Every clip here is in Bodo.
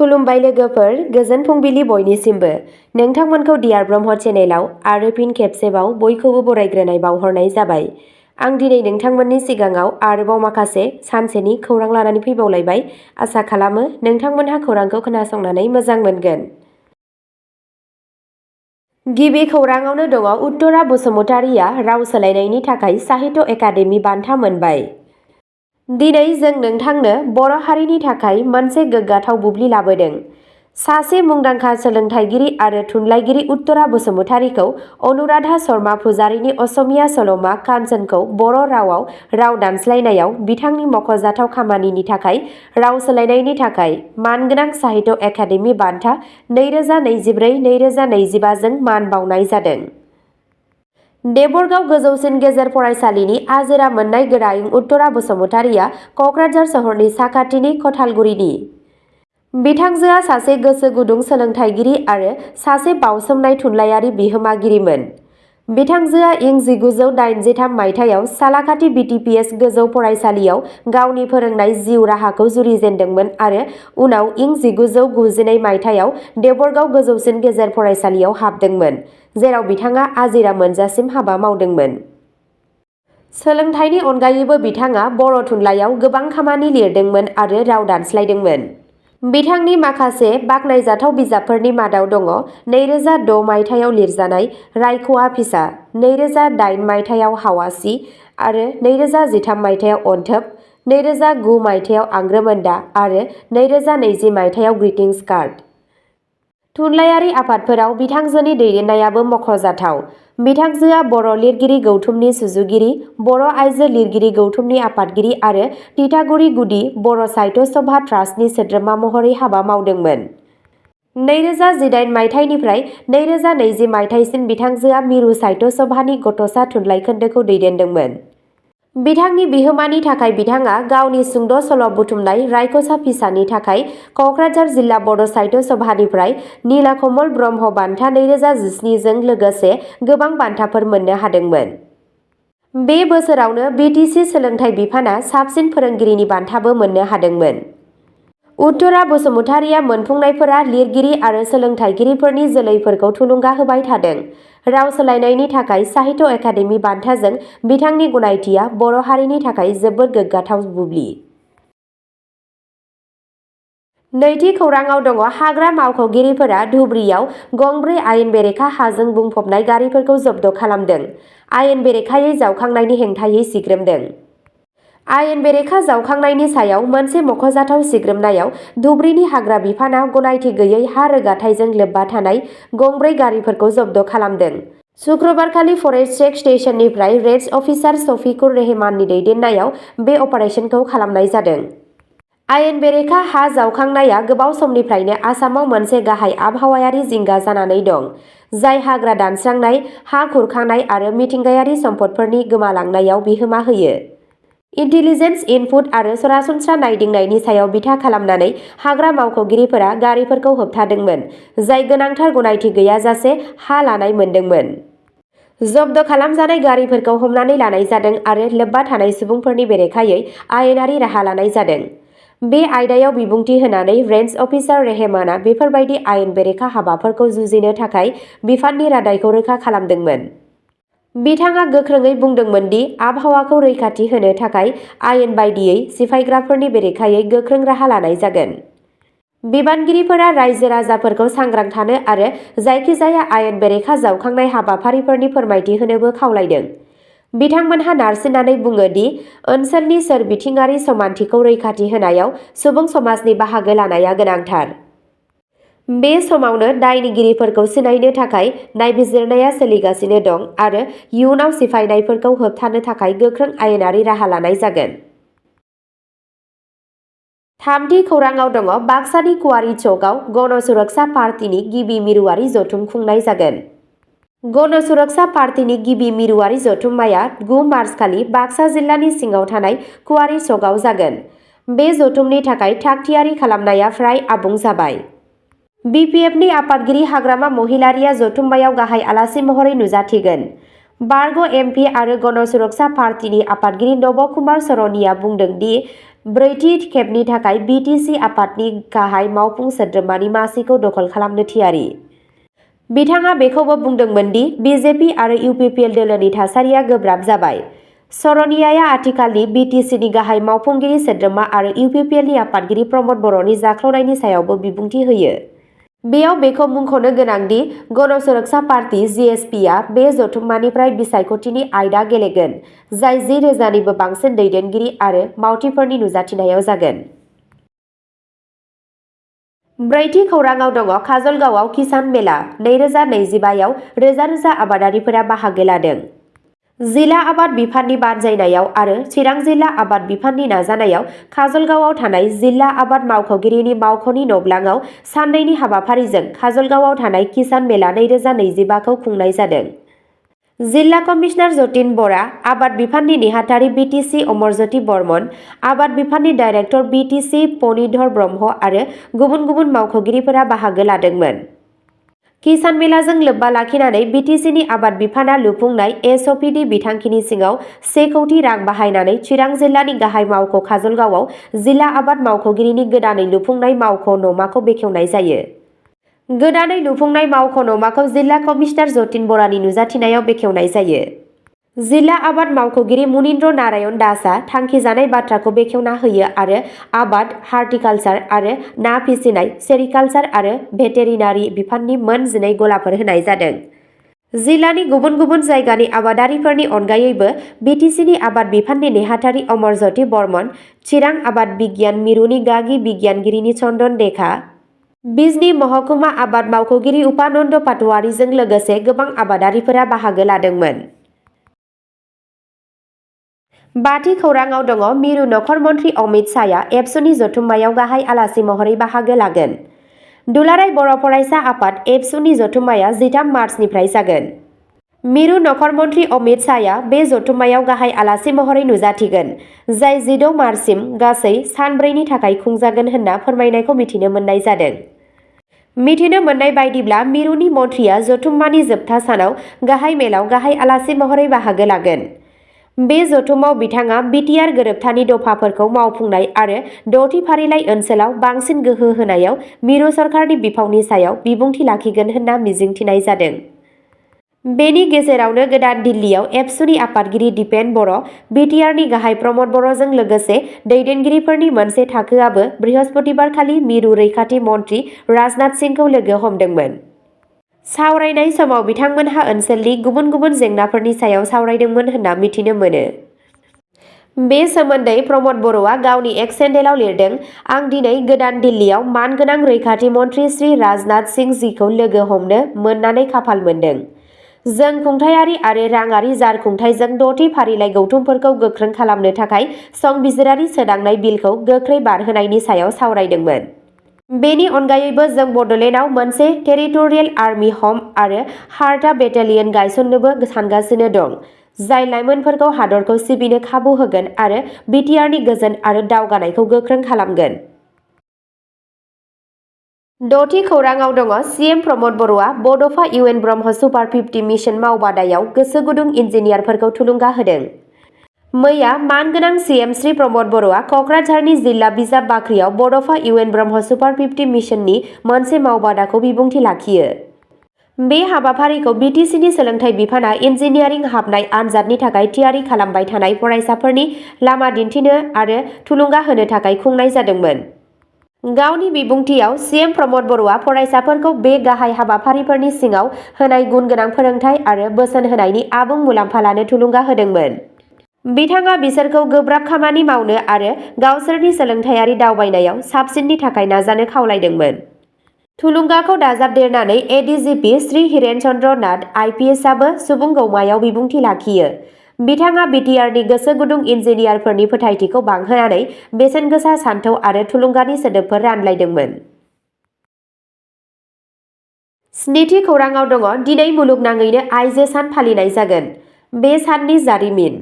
खुलुमबाय लोगोफोर, गोजोन फुंबिलि बयनिसिमबो। नोंथांमोनखौ डियार ब्रह्म चेनेलाव आरो फिन खेबसेबाव बयखौबो बरायग्रोनाय बावहरनाय जाबाय। आं दिनै नोंथांमोननि सिगाङाव आरोबाव माखासे सानसेनि खौरां लानानै फैबावलायबाय। आसा खालामो नोंथांमोनहा खौरांखौ खोनासंनानै मोजां मोनगोन। गिबि खौराङावनो दङ उत्तरा बसुमतारीया राव सोलायनायनि थाखाय साहित्य एकाडेमि बान्था मोनबाय। दिनै जों नोंथांनो बर' हारिनि थाखाय मोनसे गोग्गाथाव बुब्लि लाबोदों। सासे मुंदांखा सोलोंथाइगिरि आरो थुनलाइगिरि उत्तरा बसुमतारीखौ अनुराधा शर्मा फुजारीनि असमिया सल'मा कान्चनखौ बर' रावाव राव दानस्लायनायाव बिथांनि मख'जाथाव खामानिनि थाखाय राव सोलायनायनि थाखाय मानगोनां साहित्य एकाडेमि बान्था 2024-2025 जों मान बावनाय जादों। देबरगाव गोजौसिन गेजेर फरायसालिनि आजिरा मोननाय गोरायुं उत्तरा बसुमतारीया क'क्राझार सोहोरनि साखाथिनि खथालगुरिनि। बिथांजोआ सासे गोसो गुदुं सोलोंथाइगिरि आरो सासे बावसोमनाय थुनलाइयारि बिहोमागिरिमोन। बिथांजोआ इं 1983 मायथाइयाव सालाकाथि BTPS गोजौ फरायसालियाव गावनि फोरोंनाय जिउ राहाखौ जुरिजेनदोंमोन आरो उनाव इं 1992 मायथाइयाव देबरगाव गोजौसिन गेजेर फरायसालियाव हाबदोंमोन, जेराव बिथाङा आजिरा मोनजासिम हाबा मावदोंमोन। सोलोंथाइनि अनगायैबो बिथाङा बर' थुनलाइयाव गोबां खामानि लिरदोंमोन आरो राव दानस्लायदोंमोन। बिथांनि माखासे बाखनायजाथाव बिजाबफोरनि मादाव दङ 2006 मायथाइयाव लिरजानाय रायख'आ फिसा, 2008 मायथाइयाव हावासि आरो 2013 मायथाइयाव अनथोब, 2009 मायथाइयाव आंग्रोमोन्दा आरो 2020 मायथाइयाव ग्रीटिंस कार्ड। थुनलाइयारि आफादफोराव बिथांजोनि दैदेननायाबो मख'जाथाव। बिथांजोआ बर' लिरगिरि गौथुमनि सुजुगिरि, बर' आइजो लिरगिरि गौथुमनि आफादगिरि आरो तितागुरि गुदि बर' साहित्य सभा ट्रास्टनि सोद्रोमा महरै हाबा मावदोंमोन। 2018 मायथाइनिफ्राय 2020 मायथाइसिम बिथांजोआ मिरु साहित्य सभानि गथ'सा थुनलाइ खोन्दोखौ दैदेनदोंमोन। बिथांनि बिहोमानि थाखाय बिथाङा गावनि सुंद' सल' बुथुमनाय रायख'सा फिसानि थाखाय क'क्राझार जिल्ला बड' साहित्य सभानिफ्राय नीलकमल ब्रह्म बान्था 2017 जों लोगोसे गोबां बान्थाफोर मोननो हादोंमोन। बे बोसोरावनो BTC सोलोंथाइ बिफाना साबसिन फोरोंगिरिनि बान्थाबो मोननो हादोंमोन। उत्तरा बसुमतारीया मोनफुंनायफोरा लिरगिरि आरो सोलोंथाइगिरिफोरनि जोलैफोरखौ थुलुंगा होबाय थादों। राव सोलायनायनि थाखाय साहित्य एकाडेमि बान्थाजों बिथांनि गनायथिया बर' हारिनि थाखाय जोबोद गोग्गाथाव बुब्लि। नैथि खौराङाव दङ हाग्रा मावख'गिरिफोरा धुबुरीयाव गंब्रै आयेन बेरेखा हाजों बुंफबनाय गारिफोरखौ जब्द खालामदों। आयेन बेरेखायै जावखांनायनि हेंथायै सिग्रोमदों। आयेन बेरेखा जावखांनायनि सायाव मोनसे मख'जाथाव सिग्रोमनायाव धुबुरीनि हाग्रा बिफाना गनायथि गैयै हा रोगाथाइजों लोब्बा थानाय गंब्रै गारिफोरखौ जब्द खालामदों। शुक्रबारखालि फरेस्ट चेक स्टेशननिफ्राय रेन्ज अफिसार शफिकुर रहमाननि दैदेननायाव बे अपारेशनखौ खालामनाय जादों। आयेन बेरेखा हा जावखांनाया गोबाव समनिफ्रायनो आसामाव मोनसे गाहाय आबहावायारि जिंगा जानानै दं, जाय हाग्रा दानस्रांनाय, हा खुरखानाय आरो मिथिंगायारि सम्पदफोरनि गोमालांनायाव बिहोमा होयो। इन्टेलिजेन्स इनपुट आरो सरासनस्रा नायदिंनायनि सायाव बिथा खालामनानै हाग्रा मावख'गिरिफोरा गारिफोरखौ होबथादोंमोन, जाय गोनांथार गनायथि गैयाजासे हा लानाय मोनदोंमोन। जब्द खालामजानाय गारिफोरखौ हमनानै लानाय जादों आरो लोब्बा थानाय सुबुंफोरनि बेरेखायै आयेनारि राहा लानाय जादों। बे आयदायाव बिबुंथि होनानै रेन्ज अफिसार रहमानआ बेफोरबायदि आयेन बेरेखा हाबाफोरखौ जुजिनो थाखाय बिफाननि रादायखौ रोखा खालामदोंमोन। बिथाङा गोख्रोङै बुंदोंमोन दि आबहावाखौ रैखाथि होनो थाखाय आयेन बायदियै सिफायग्राफोरनि बेरेखायै गोख्रों राहा लानाय जागोन। बिबानगिरिफोरा रायजो राजाफोरखौ सांग्रां थानो आरो जायखिजाया आयेन बेरेखा जावखांनाय हाबाफारिफोरनि फोरमायथि होनोबो खावलायदों। बिथांमोनहा नारसिननानै बुङो दि ओनसोलनि सोरबिथिङारि समानथिखौ रैखाथि होनायाव सुबुं समाजनि बाहागो लानाया गोनांथार। बे समावनो दायनिगिरिफोरखौ सिनायनो थाखाय नायबिजिरनाया सोलिगासिनो दं आरो इयुनाव सिफायनायफोरखौ होबथानो थाखाय गोख्रों आयेनारि राहा लानाय जागोन। थामथि खौराङाव दङ बाक्सानि कुवारि चौकआव गण सुरक्षा पार्टीनि गिबि मिरुआरि जथुम खुंनाय जागोन। गण सुरक्षा पार्टीनि गिबि मिरुआरि जथुम्माया 9 मार्चखालि बाक्सा जिल्लानि सिङाव थानाय कुवारि चौकआव जागोन। बे जथुमनि थाखाय थागथियारि खालामनाया फ्राय आबुं जाबाय। BPFनि आफादगिरि हाग्रामा महिलारीया जथुम्मायाव गाहाय आलासि महरै नुजाथिगोन। बारग' MP आरो गण सुरक्षा पार्टीनि आफादगिरि नब कुमार सरनीया बुंदों दि ब्रैथि खेबनि थाखाय BTC आफादनि गाहाय मावफुं सोद्रोमानि मासिखौ दखल खालामनो थियारि। बिथाङा बेखौबो बुंदोंमोन दि BJP आरो UPPL दोलोनि थासारिया गोब्राब जाबाय। सरनियाया आथिखालनि BTCनि गाहाय मावफुंगिरि सोद्रोमा आरो UPPLनि आफादगिरि प्रमद बर'नि जाख्ल'नायनि सायावबो बिबुंथि होयो। बेयाव बेखौ मुंख'नो गोनांदि गण सुरक्षा पार्टी GSPआ बे जथुम्मानिफ्राय बिसायख'थिनि आयदा गेलेगोन, जाय 10,000निबो बांसिन दैदेनगिरि आरो मावथिफोरनि नुजाथिनायाव जागोन। ब्रैथि खौराङाव दङ काजलगावआव किसान मेला 2025आव रोजा रोजा आबादारिफोरा बाहागो लादों। जिल्ला आबाद बिफाननि बानजायनायाव आरो चिरां जिल्ला आबाद बिफाननि नाजानायाव काजलगावआव थानाय जिल्ला आबाद मावख'गिरिनि मावख'नि नब्लाङाव साननैनि हाबाफारिजों काजलगावआव थानाय किसान मेला 2025खौ खुंनाय जादों। जिल्ला कमिशनार जतिन बरा, आबाद बिफाननि नेहाथारि BTC अमरज्योति बर्मन, आबाद बिफाननि डाइरेक्टर BTC पनिधर ब्रह्म आरो गुबुन गुबुन मावख'गिरिफोरा बाहागो लादोंमोन। किसान मेलाजों लोब्बा लाखिनानै BTCनि आबाद बिफाना लुफुंनाय SOPD बिथांखिनि सिङाव 1 कौटि रां बाहायनानै चिरां जिल्लानि गाहाय मावख' काजलगावआव जिल्ला आबाद मावख'गिरिनि गोदानै लुफुंनाय मावख' नमाखौ बेखेवनाय जायो। गोदानै लुफुंनाय मावख' नमाखौ जिल्ला कमिशनार जतिन बरानि नुजाथिनायाव बेखेवनाय जायो। जिल्ला आबाद मावख'गिरि मुनिन्द्र नारायण दासआ थांखिजानाय बाथ्राखौ बेखेवना होयो आरो आबाद, हार्टिकालचार आरो ना फिसिनाय, सेरिकालचार आरो भेटेरिनारि बिफाननि मोन 12 गलाफोर होनाय जादों। जिल्लानि गुबुन गुबुन जायगानि आबादारिफोरनि अनगायैबो BTCनि आबाद बिफाननि नेहाथारि अमरज्योति बर्मन, चिरां आबाद बिगियान मिरुनि गागि बिगियानगिरिनि चन्दन देखा, बिजनी महकुमा आबाद मावख'गिरि उपानन्द पाटवारीजों लोगोसे गोबां आबादारिफोरा बाहागो लादोंमोन। बाथि खौराङाव दङ मिरु नखर मन्त्रि अमित शाहआ एबसुनि जथुम्मायाव गाहाय आलासि महरै बाहागो लागोन। दुलाराय बर' फरायसा आफाद एबसुनि जथुम्माया 13 मार्चनिफ्राय जागोन। मिरु नखर मन्त्रि अमित शाहआ बे जथुम्मायाव गाहाय आलासि महरै नुजाथिगोन, जाय 16 मार्चसिम गासै सान 4नि थाखाय खुंजागोन होनना फोरमायनायखौ मिथिनो मोननाय जादों। मिथिनो मोननाय बायदिब्ला मिरुनि मन्थ्रिया जथुम्मानि जोबथा सानाव गाहाय मेलाव गाहाय आलासि महरै बाहागो लागोन। बे जथुमाव बिथाङा बिटिआर गोरोबथानि दफाफोरखौ मावफुंनाय आरो 6थि फारिलाइ ओनसोलाव बांसिन गोहो होनायाव मिरु सरकारनि बिफावनि सायाव बिबुंथि लाखिगोन होनना मिजिंथिनाय जादों। बेनि गेजेरावनो गोदान दिल्लीयाव एबसुनि आफादगिरि दिपेन बर', बिटिआरनि गाहाय प्रमद बर'जों लोगोसे दैदेनगिरिफोरनि मोनसे थाखोआबो बृहस्पतिबारखालि मिरु रैखाथि मन्त्रि राजनाथ सिंहखौ लोगो हमदोंमोन। सावरायनाय समाव बिथांमोनहा ओनसोलनि गुबुन गुबुन जेंनाफोरनि सायाव सावरायदोंमोन होनना मिथिनो मोनो। बे सोमोन्दै प्रमद बर'आ गावनि एक्स हेन्डेलआव लिरदों, आं दिनै गोदान दिल्लीयाव मानगोनां रैखाथि मन्त्रि श्री राजनाथ सिंह जीखौ लोगो हमनो मोननानै खाफाल मोनदों। जों खुंथायारि आरो राङारि जारखुंथायजों 6थि फारिलाइ गौथुमफोरखौ गोख्रों खालामनो थाखाय संबिजिरारि सोदांनाय बिलखौ गोख्रै बारहोनायनि सायाव सावरायदोंमोन। बेनि अनगायैबो जों बड'लेण्डआव मोनसे टेरिटरियेल आर्मी ह'म आरो हार्टा बेटालियन गायसननोबो सानगासिनो दं, जाय लाइमोनफोरखौ हादरखौ सिबिनो खाबु होगोन आरो बिटिआरनि गोजोन आरो दावगानायखौ गोख्रों खालामगोन। 6थि खौराङाव दङ CM प्रमद बर'आ बड'फा UN ब्रह्म सुपार 50 मिशन मावबादायाव गोसो गुदुं इन्जिनियारफोरखौ थुलुंगा होदों। मैया मानगोनां CM श्री प्रमद बर'आ क'क्राझारनि जिल्ला बिजाब बाख्रियाव बड'फा UN ब्रह्म सुपार 50 मिशननि मोनसे मावबादाखौ बिबुंथि लाखियो। बे हाबाफारिखौ BTCनि सोलोंथाइ बिफाना इन्जिनियारिं हाबनाय आनजादनि थाखाय थियारि खालामबाय थानाय फरायसाफोरनि लामा दिन्थिनो आरो थुलुंगा होनो थाखाय खुंनाय जादोंमोन। गावनि बिबुंथियाव CM प्रमद बर'आ फरायसाफोरखौ बे गाहाय हाबाफारिफोरनि सिङाव होनाय गुनगोनां फोरोंथाय आरो बोसोन होनायनि आबुं मुलाम्फा लानो थुलुंगा होदोंमोन। बिथाङा बिसोरखौ गोब्राब खामानि मावनो आरो गावसोरनि सोलोंथायारि दावबायनायाव साबसिननि थाखाय नाजानो खावलायदोंमोन। थुलुंगाखौ दाजाबदेरनानै ADGP श्री हिरेन चन्द्र नाथ IPSआबो सुबुं गौमायाव बिबुंथि लाखियो। बिथाङा बिटिआरनि गोसो गुदुं इन्जिनियारफोरनि फोथायथिखौ बांहोनानै बेसेनगोसा सानथौ आरो थुलुंगानि सोदोबफोर रानलायदोंमोन। 7थि खौराङाव दङ दिनै मुलुगनाङैनो आइजो सान फालिनाय जागोन। बे साननि जारिमिन।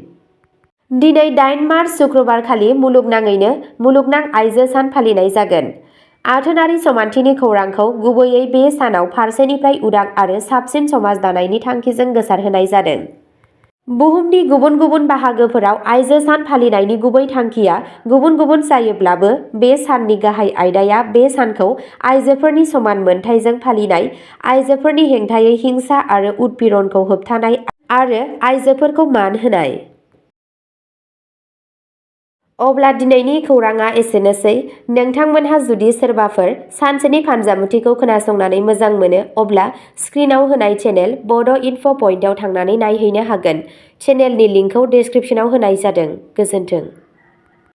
दिनै 8 मार्च सुक्रुबारखालि मुलुगनाङैनो मुलुगनां आइजो सान फालिनाय जागोन। आथोनारि समानथिनि खौरांखौ गुबैयै बे सानाव फारसेनिफ्राय उदां आरो साबसिन समाज दानायनि थांखिजों गोसारहोनाय जादों। बुहुमनि गुबुन गुबुन बाहागोफोराव आइजो सान फालिनायनि गुबै थांखिया गुबुन गुबुन जायोब्लाबो बे साननि गाहाय आयदाया बे सानखौ आइजोफोरनि समान मोनथायजों फालिनाय, आइजोफोरनि हेंथायै हिंसा आरो उत्पीड़नखौ होबथानाय आरो आइजोफोरखौ मान होनाय। अब्ला दिनैनि खौराङा एसेनोसै। नोंथांमोनहा जुदि सोरबाफोर सानसेनि फानजामुथिखौ खोनासंनानै मोजां मोनो अब्ला स्क्रिनाव होनाय चेनेल बड' इनफ' पइन्टआव थांनानै नायहैनो हागोन। चेनेलनि लिंकखौ डिस्क्रिप्शनाव होनाय जादों। गोजोन्थों।